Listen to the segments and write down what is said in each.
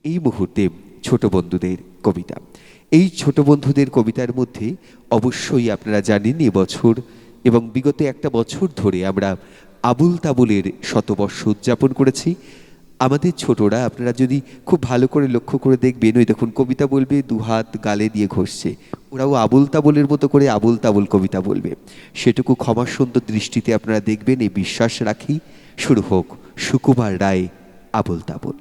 এই মুহূর্তে ছোট বন্ধুদের কবিতা। এই ছোট বন্ধুদের কবিতার মধ্যে অবশ্যই আপনারা জানেন এবছর এবং বিগত একটা বছর ধরে আমরা আবুল তাবুলের শতবর্ষ উদযাপন করেছি। আমাদের ছোটরা, আপনারা যদি খুব ভালো করে লক্ষ্য করে দেখবেন, ওই দেখুন কবিতা বলবে দুহাত গালে দিয়ে ঘষছে, ওরাও আবুল তাবুলের মতো করে আবুল তাবুল কবিতা বলবে। সেটুকু ক্ষমা সুন্দর দৃষ্টিতে আপনারা দেখবেন, এই বিশ্বাস রাখি। শুরু হোক সুকুমার রায় আবুল তাবুল।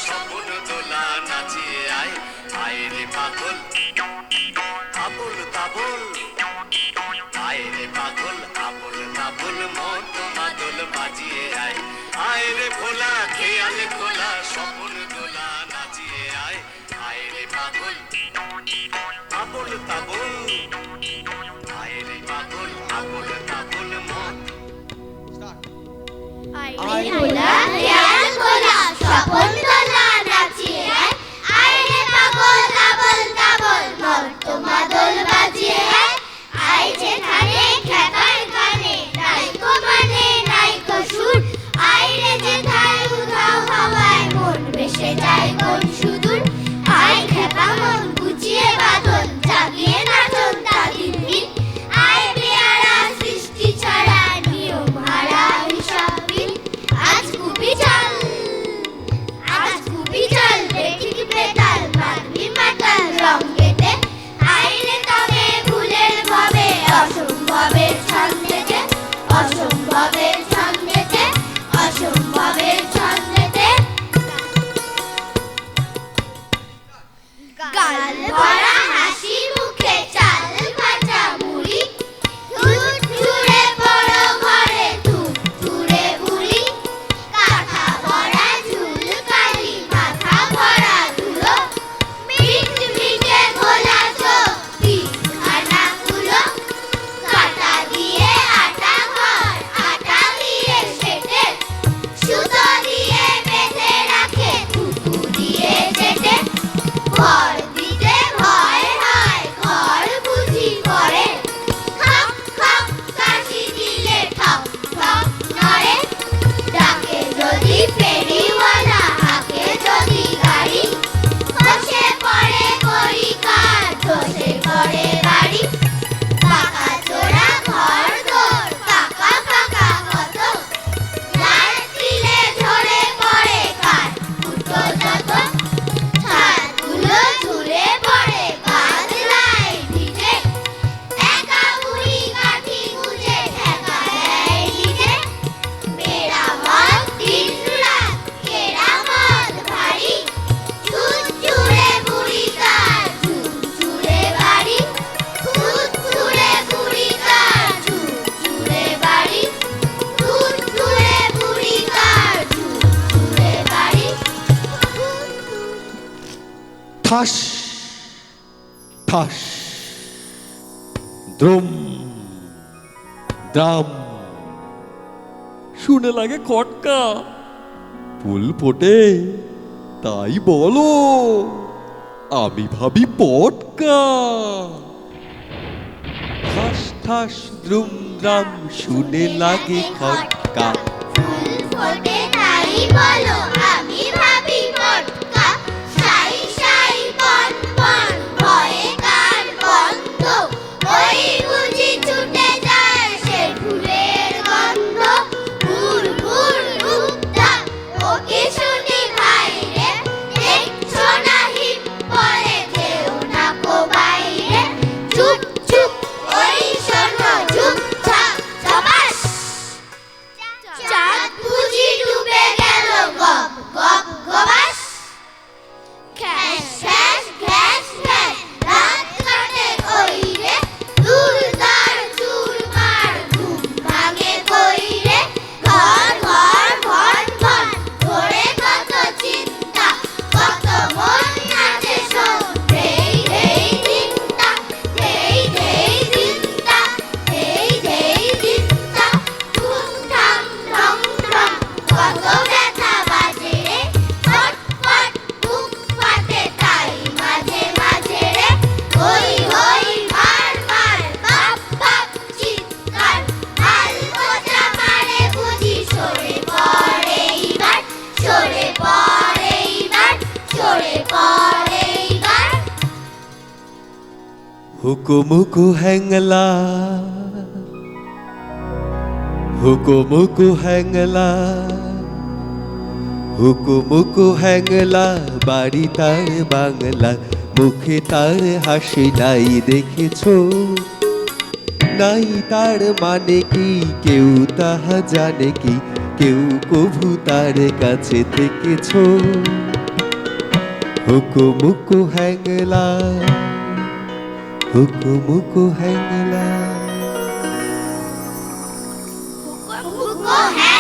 স্বপন দোলা নাচিয়ে আয়, আয় রে পাগল আবুল তাবুল, আয় রে পাগল আবুল তাবুল, মত মাদল বাজিয়ে আয়, আয় রে ভোলা খেয়াল খোলা স্বপন দোলা নাচিয়ে আয়, আয় রে পাগল আবুল তাবুল, আয় রে পাগল আবুল তাবুল মত। আয় ভোলা খেয়াল খোলা স্বপন দোলা নাচিয়ে আয়, আয় রে পাগল আবুল তাবুল, মত মাদল বাজিয়ে আয়, আয় যেখানে খেতার গানে নাইকো মানে নাইকো সুর, আয় রে যেথায় উধাও হাওয়ায় মন ভেসে যায় কোন সুদূর, আয় খেপা মন গুছিয়ে বাদল জাগিয়ে নাচন তা দিন দিন, আয় পেয়ারা সৃষ্টি ছাড়া নিয়ম হারা হিসাবিন, আজ কুবি চল বেঠিক বেতাল মাতবি মাতাল রং কেটে, আয় রে তবে ভুলের ভবে অসম্ভবের ছন্দেতে, অসম্ভবের ছন্দেতে, অসম্ভবের ছন্দেতে, গাল ভরা হাসি মুখে চাল ভাজা মুড়ি, ধুত ছুঁড়ে বড় ঘরে ধুত ছুঁড়ে বুড়ি, কাঁথা ভরা ঝুল কালি মাথা ভরা ধুলো, মিট মিটে গোলা চোখ তিনখানা কুলো, কাঁটা দিয়ে আটা ঘর আটা দিয়ে সেটে, সুতো দিয়ে বেঁধে রাখে থুতু দিয়ে চেটে, ঘর দিতে ভয় হয় ঘর বুঝি পড়ে, খপ খপ কাশি দিলে ঠক ঠক নড়ে, ডাকে যদি ফেরিওয়ালা হাঁকে যদি গাড়ি, খসে পড়ে কড়িকার ধসে পড়ে বাড়ি, পাকা চোরা ঘর দোর কাকা কাকা কত, লাল তিলে ঝরে পড়ে কাঠ ফুটো যত, ছাদগুলো ঝুলে পড়ে বাদলায় ভিজে, একা বুড়ি কাঠি গুজে ঠেকা দেয় নিজে, মেরামত দিন রাত কেরামত ভারী, ঝুট ঝুড়ে বুড়ি তার ঝুট ঝুড়ে বাড়ি, ঝুট ঝুড়ে বুড়ি তার ঝুট ঝুড়ে বাড়ি, ঝুট ঝুড়ে বুড়ি তার ঝুট ঝুড়ে বাড়ি। ঠাস ঠাস, দ্রুম দ্রাম, শুনে লাগে খটকা। ফুল ফোটে তাই বলো, আমি ভাবি পটকা। ঠাস ঠাস দ্রুম দ্রাম, শুনে লাগে খটকা। ফুল ফোটে তাই বলো, আমি ভাবি পটকা। সাই সাই বন বন, ভয়ে কান বন্ধ, ওই বুঝি ছুটে যায় সে ফুলের গন্ধ। ভুর ভুর উত্তাপ, ওকে হুকুমুকু হ্যাংলা, হুকুমুকু হ্যাংলা, হুকুমুকু হ্যাংলা, বাড়ি তার বাংলা, মুখে তার হাসি নাই দেখেছো? নাই তার মানে কি কেউ তাহা জানে কি? কেউ কভু তার কাছে থেকেছো? হুকুমুকু হ্যাংলা, হুকুমুকু হ্যাংলা। হুকো হ্যাঁ